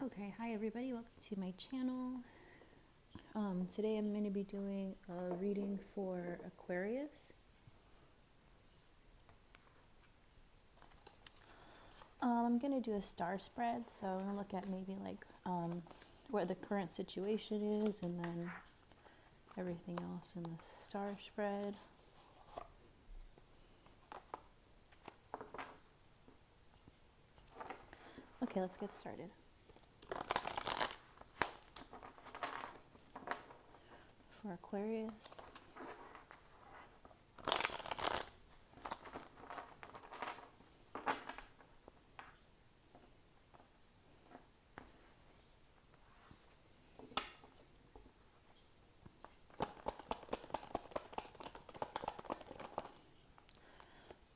Okay, hi everybody, welcome to my channel. Today I'm going to be doing a reading for Aquarius. I'm going to do a star spread, so I'm going to look at maybe like what the current situation is and then everything else in the star spread. Okay, let's get started. For Aquarius.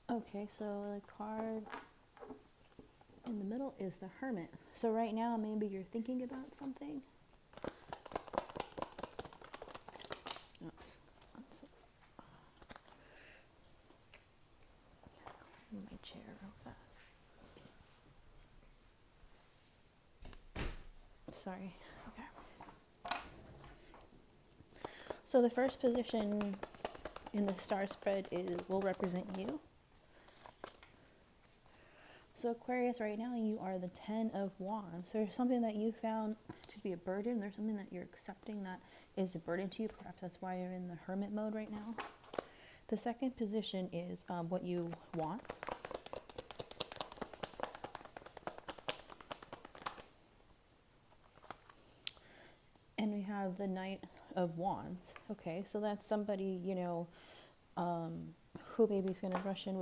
Okay, so the card in the middle is the Hermit. So right now maybe you're thinking about something. Oops. Move my chair real fast. Sorry. Okay. So the first position in the star spread will represent you. So Aquarius, right now you are the 10 of Wands. So there's something that you found to be a burden. There's something that you're accepting that is a burden to you. Perhaps that's why you're in the hermit mode right now. The second position is what you want. And we have the Knight of Wands. Okay, so that's somebody, who maybe is going to rush in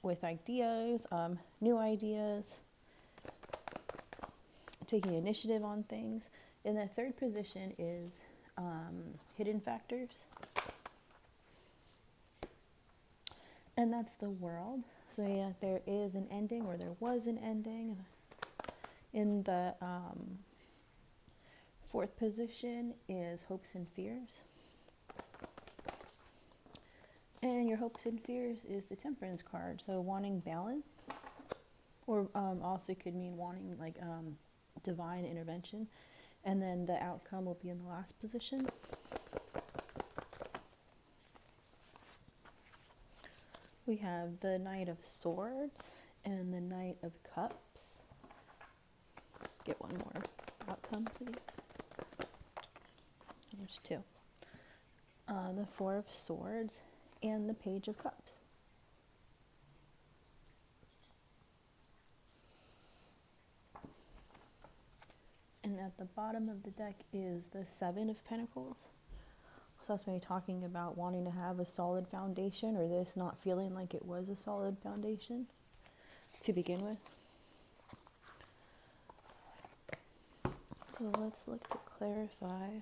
with ideas, new ideas, taking initiative on things. And the third position is hidden factors. And that's the World. So yeah, there is an ending, or there was an ending. In the fourth position is hopes and fears. And your hopes and fears is the Temperance card. So wanting balance, or also could mean wanting like divine intervention. And then the outcome will be in the last position. We have the Knight of Swords and the Knight of Cups. Get one more outcome to these. There's two. The Four of Swords and the Page of Cups. And at the bottom of the deck is the Seven of Pentacles. So that's maybe talking about wanting to have a solid foundation, or this not feeling like it was a solid foundation to begin with. So let's look to clarify.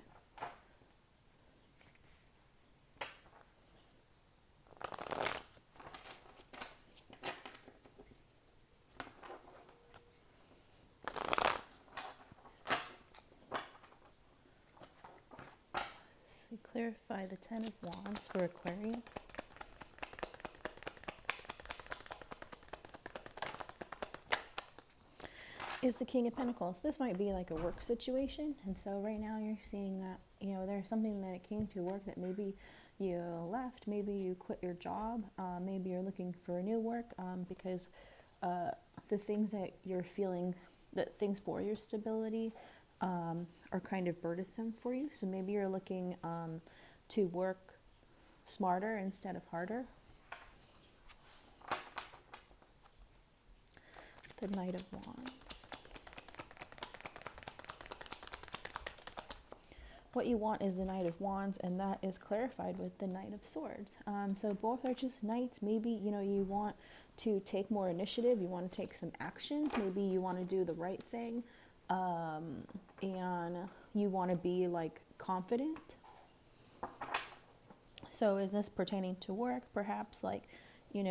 So clarify the Ten of Wands for Aquarius. Is the King of Pentacles. This might be like a work situation, and so right now you're seeing that there's something that came to work that maybe you left, maybe you quit your job, maybe you're looking for new work because the things that you're feeling, that things for your stability are kind of burdensome for you. So maybe you're looking to work smarter instead of harder. The Knight of Wands. What you want is the Knight of Wands, and that is clarified with the Knight of Swords. So both are just knights. Maybe, you want to take more initiative. You want to take some action. Maybe you want to do the right thing. And you want to be like confident. So is this pertaining to work? Perhaps like, in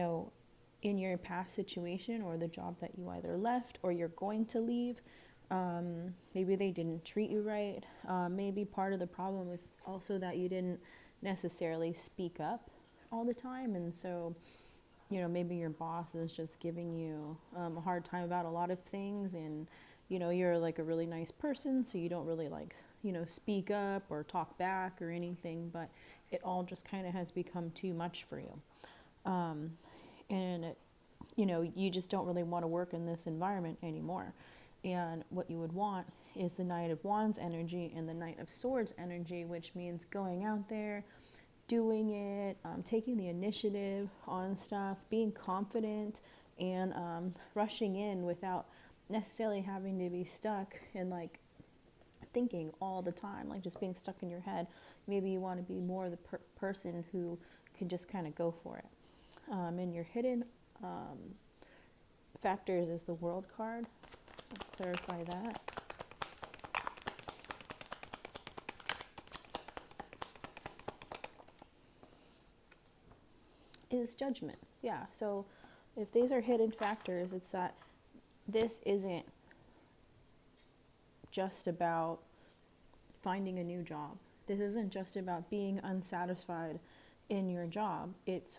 your past situation or the job that you either left or you're going to leave. Maybe they didn't treat you right. Maybe part of the problem was also that you didn't necessarily speak up all the time. And so, maybe your boss is just giving you a hard time about a lot of things, and, you're like a really nice person, so you don't really like, speak up or talk back or anything, but it all just kind of has become too much for you. And you just don't really want to work in this environment anymore. And what you would want is the Knight of Wands energy and the Knight of Swords energy, which means going out there, doing it, taking the initiative on stuff, being confident, and rushing in without necessarily having to be stuck and like thinking all the time, like just being stuck in your head. Maybe you want to be more the person who can just kind of go for it. And your hidden factors is the World card. I'll clarify that. Is judgment. Yeah, so if these are hidden factors, it's that this isn't just about finding a new job. This isn't just about being unsatisfied in your job. It's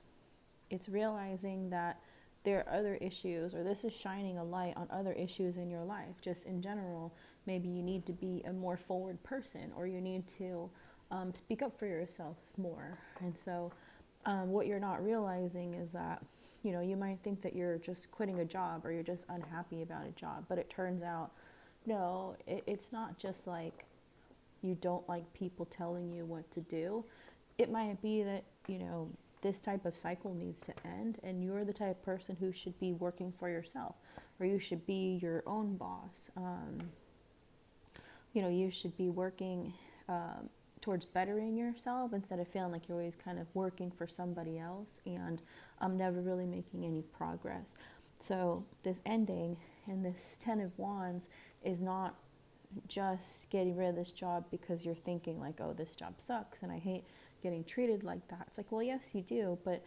realizing that there are other issues, or this is shining a light on other issues in your life. Just in general, maybe you need to be a more forward person, or you need to speak up for yourself more. And so what you're not realizing is that, you might think that you're just quitting a job or you're just unhappy about a job, but it turns out, no, it's not just like you don't like people telling you what to do. It might be that, this type of cycle needs to end, and you're the type of person who should be working for yourself, or you should be your own boss. You should be working towards bettering yourself instead of feeling like you're always kind of working for somebody else and never really making any progress. So this ending and this 10 of Wands is not just getting rid of this job because you're thinking like, oh, this job sucks and I hate getting treated like that. It's like, well, yes, you do, but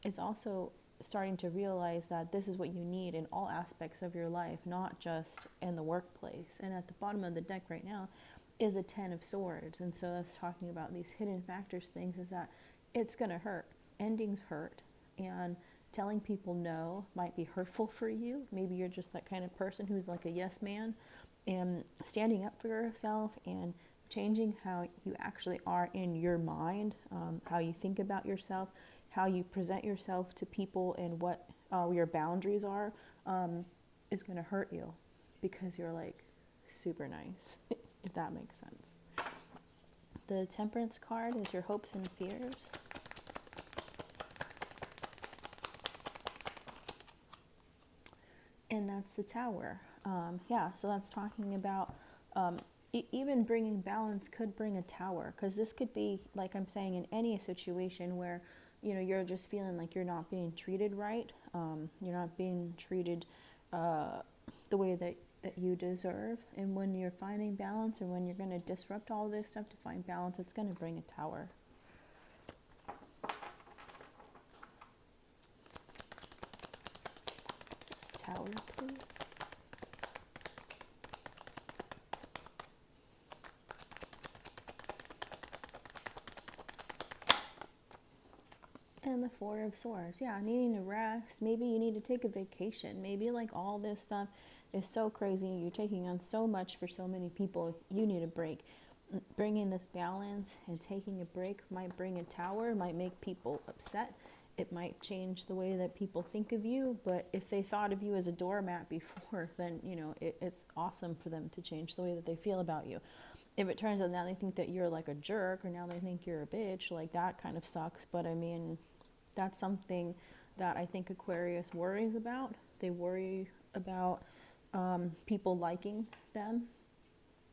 it's also starting to realize that this is what you need in all aspects of your life, not just in the workplace. And at the bottom of the deck right now is a 10 of Swords. And so that's talking about these hidden factors things, is that it's going to hurt. Endings hurt. And telling people no might be hurtful for you. Maybe you're just that kind of person who's like a yes man, and standing up for yourself and changing how you actually are in your mind, how you think about yourself, how you present yourself to people, and what your boundaries are, is going to hurt you because you're like super nice, if that makes sense. The Temperance card is your hopes and fears. And that's the Tower. So that's talking about even bringing balance could bring a tower, because this could be, like I'm saying, in any situation where you're just feeling like you're not being treated right, you're not being treated the way that you deserve. And when you're finding balance, or when you're going to disrupt all this stuff to find balance, it's going to bring a tower. This Tower, please. And the Four of Swords. Yeah, needing to rest. Maybe you need to take a vacation. Maybe like all this stuff is so crazy. You're taking on so much for so many people. You need a break. Bringing this balance and taking a break might bring a tower, might make people upset. It might change the way that people think of you. But if they thought of you as a doormat before, then, it's awesome for them to change the way that they feel about you. If it turns out now they think that you're like a jerk, or now they think you're a bitch, like that kind of sucks. But I mean, that's something that I think Aquarius worries about. They worry about people liking them.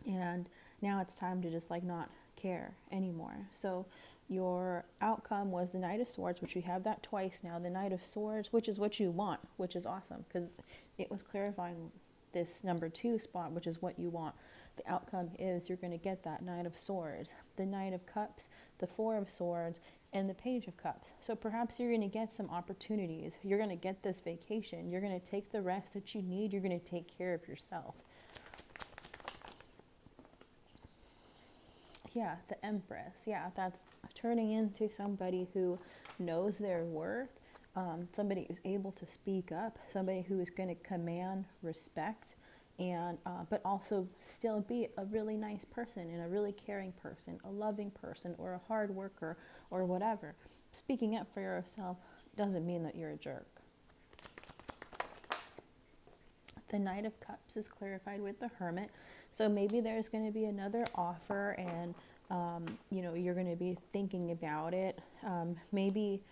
And now it's time to just like not care anymore. So your outcome was the Knight of Swords, which we have that twice now. The Knight of Swords, which is what you want, which is awesome, because it was clarifying this number 2 spot, which is what you want. The outcome is you're going to get that Knight of Swords, the Knight of Cups, the Four of Swords, and the Page of Cups. So perhaps you're going to get some opportunities. You're going to get this vacation. You're going to take the rest that you need. You're going to take care of yourself. Yeah, the Empress. Yeah, that's turning into somebody who knows their worth, somebody who's able to speak up, somebody who is going to command respect, and but also still be a really nice person and a really caring person, a loving person, or a hard worker, or whatever. Speaking up for yourself doesn't mean that you're a jerk. The Knight of Cups is clarified with the Hermit. So maybe there's going to be another offer, and you're going to be thinking about it. Maybe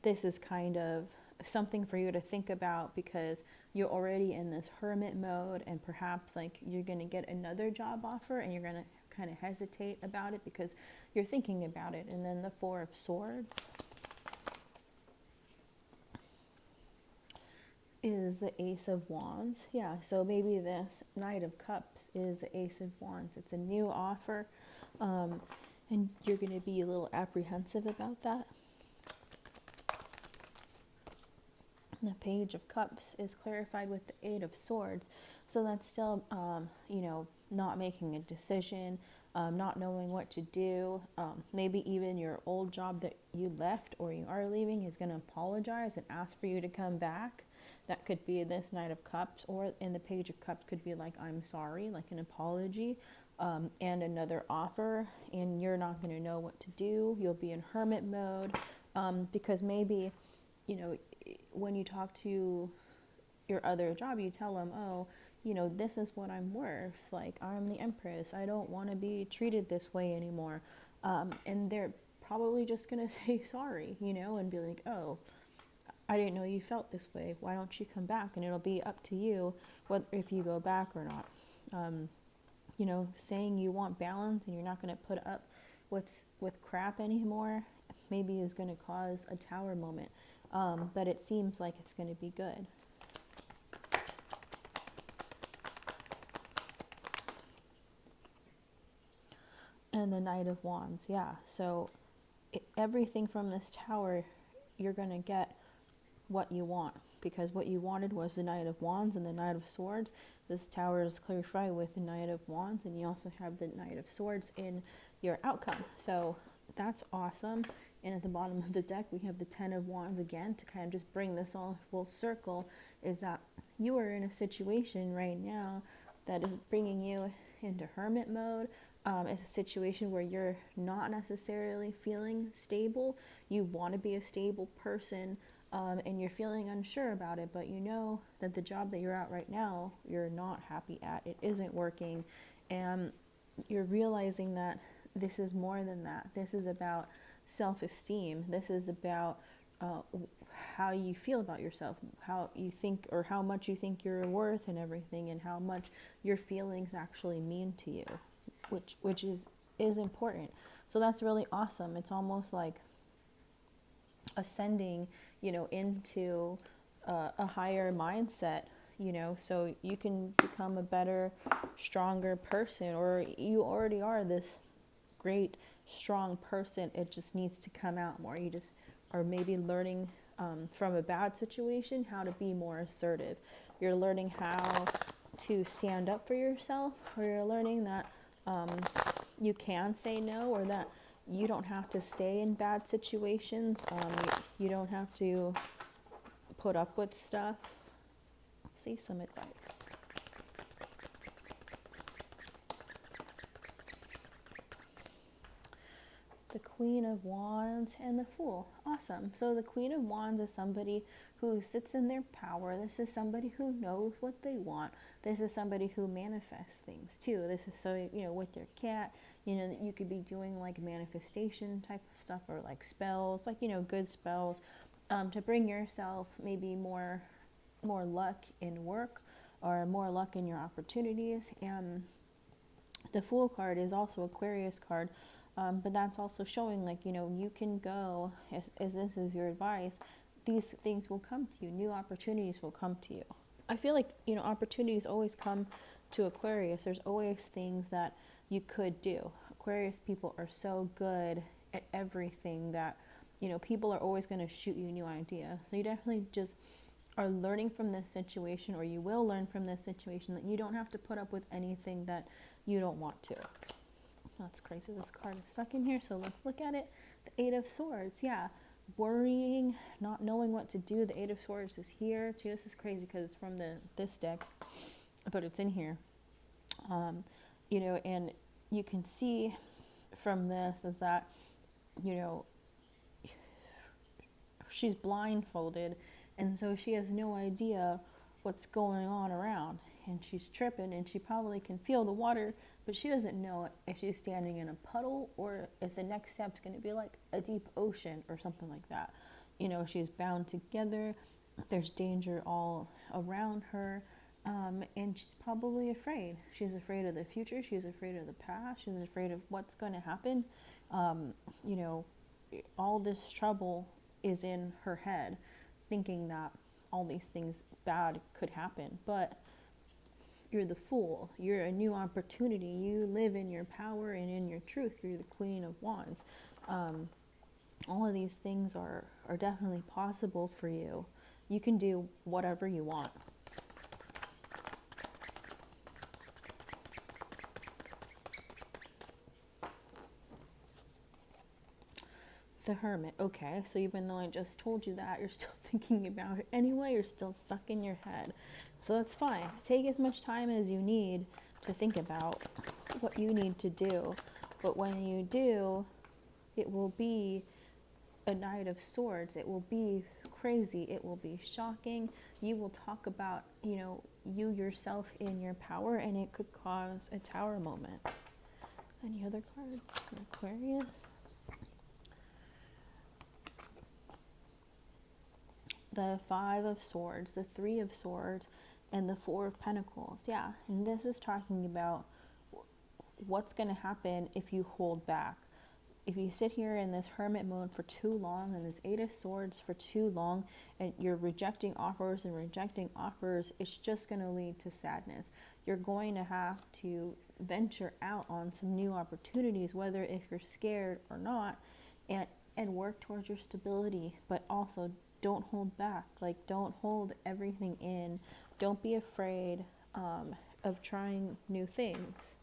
this is kind of something for you to think about because you're already in this hermit mode, and perhaps like you're going to get another job offer and you're going to kind of hesitate about it because you're thinking about it. And then the Four of Swords is the Ace of Wands. Yeah, so maybe this Knight of Cups is the Ace of Wands. It's a new offer, and you're going to be a little apprehensive about that. The Page of Cups is clarified with the Eight of Swords. So that's still, not making a decision, not knowing what to do. Maybe even your old job that you left or you are leaving is going to apologize and ask for you to come back. That could be this Knight of Cups, or in the Page of Cups could be like, I'm sorry, like an apology, and another offer, and you're not going to know what to do. You'll be in hermit mode, because maybe, when you talk to your other job, you tell them, oh, this is what I'm worth. Like, I'm the Empress. I don't want to be treated this way anymore. And they're probably just going to say sorry, and be like, oh, I didn't know you felt this way. Why don't you come back? And it'll be up to you whether if you go back or not. Saying you want balance and you're not going to put up with crap anymore maybe is going to cause a tower moment. But it seems like it's going to be good. And the Knight of Wands, yeah. So everything from this tower, you're going to get what you want, because what you wanted was the Knight of Wands and the Knight of Swords. This tower is clarified with the Knight of Wands, and you also have the Knight of Swords in your outcome. So that's awesome. And at the bottom of the deck, we have the Ten of Wands again to kind of just bring this all full circle, is that you are in a situation right now that is bringing you into hermit mode. It's a situation where you're not necessarily feeling stable. You want to be a stable person, and you're feeling unsure about it, but you know that the job that you're at right now, you're not happy at. It isn't working, and you're realizing that this is more than that. This is about self-esteem. This is about how you feel about yourself, how you think, or how much you think you're worth and everything, and how much your feelings actually mean to you, which is important. So that's really awesome. It's almost like ascending, into a higher mindset, so you can become a better, stronger person, or you already are this great, strong person. It just needs to come out more. You just are maybe learning from a bad situation how to be more assertive. You're learning how to stand up for yourself, or you're learning that you can say no, or that you don't have to stay in bad situations. You don't have to put up with stuff. Let's see some advice. The Queen of Wands and the Fool. Awesome. So the Queen of Wands is somebody who sits in their power. This is somebody who knows what they want. This is somebody who manifests things too. This is so, with your cat, that you could be doing like manifestation type of stuff, or like spells, like, good spells, to bring yourself maybe more luck in work, or more luck in your opportunities. And the Fool card is also Aquarius card. But that's also showing, like, you can go, as this is your advice, these things will come to you. New opportunities will come to you. I feel like, opportunities always come to Aquarius. There's always things that you could do. Aquarius people are so good at everything that, people are always going to shoot you a new idea. So you definitely just are learning from this situation, or you will learn from this situation, that you don't have to put up with anything that you don't want to. That's crazy. This card is stuck in here, so let's look at it. The Eight of Swords, yeah. Worrying, not knowing what to do. The Eight of Swords is here too. This is crazy because it's from this deck. but it's in here. You know, and you can see from this is that, you know, she's blindfolded, and so she has no idea what's going on around, and she's tripping, and she probably can feel the water, but she doesn't know if she's standing in a puddle or if the next step's going to be like a deep ocean or something like that. You know, she's bound together, there's danger all around her, and she's probably afraid. She's afraid of the future, she's afraid of the past, she's afraid of what's going to happen. You know, all this trouble is in her head, thinking that all these things bad could happen. But you're the Fool. You're a new opportunity. You live in your power and in your truth. You're the Queen of Wands. All of these things are definitely possible for you. You can do whatever you want. The Hermit. Okay, so even though I just told you that, you're still thinking about it anyway. You're still stuck in your head. So that's fine. Take as much time as you need to think about what you need to do. But when you do, it will be a Knight of Swords. It will be crazy. It will be shocking. You will talk about, you know, you yourself in your power, and it could cause a Tower moment. Any other cards? Aquarius. The Five of Swords, the Three of Swords, and the Four of Pentacles. Yeah, and this is talking about what's going to happen if you hold back. If you sit here in this hermit mode for too long, and this Eight of Swords for too long, and you're rejecting offers and rejecting offers, it's just going to lead to sadness. You're going to have to venture out on some new opportunities, whether if you're scared or not, and work towards your stability, but also don't hold back. Like, don't hold everything in. Don't be afraid of trying new things.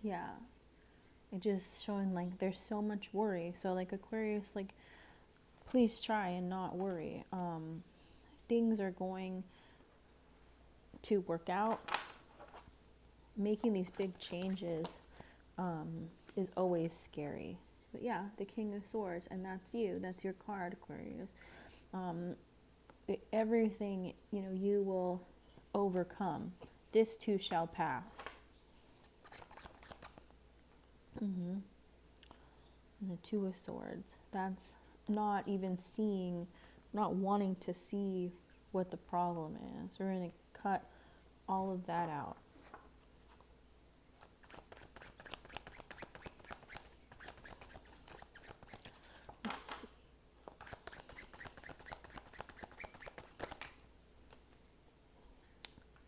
Yeah. It just showing like there's so much worry. So like Aquarius, like, please try and not worry. Things are going to work out. Making these big changes is always scary. But yeah, the King of Swords, and that's you. That's your card, Aquarius. Everything, you know, you will overcome. This too shall pass. And the Two of Swords. That's not even seeing, not wanting to see what the problem is. We're going to cut all of that out.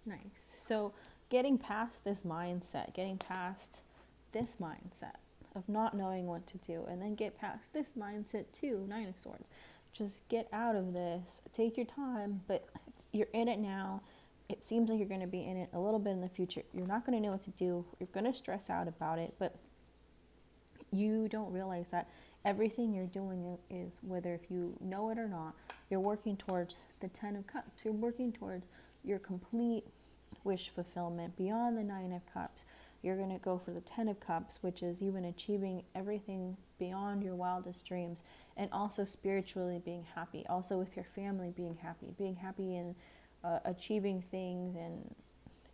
Nice. So getting past this mindset of not knowing what to do, and then get past this mindset too, Nine of Swords. Just get out of this. Take your time, but you're in it now. It seems like you're going to be in it a little bit in the future. You're not going to know what to do. You're going to stress out about it, but you don't realize that everything you're doing is, whether if you know it or not, you're working towards the Ten of Cups. You're working towards your complete wish fulfillment beyond the Nine of Cups. You're going to go for the Ten of Cups, which is even achieving everything beyond your wildest dreams, and also spiritually being happy, also with your family being happy in achieving things,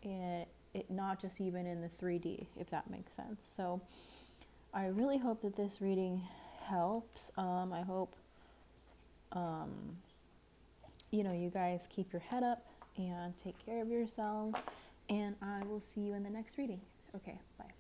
and it not just even in the 3D, if that makes sense. So I really hope that this reading helps. I hope you know, you guys keep your head up and take care of yourselves, and I will see you in the next reading. Okay, bye.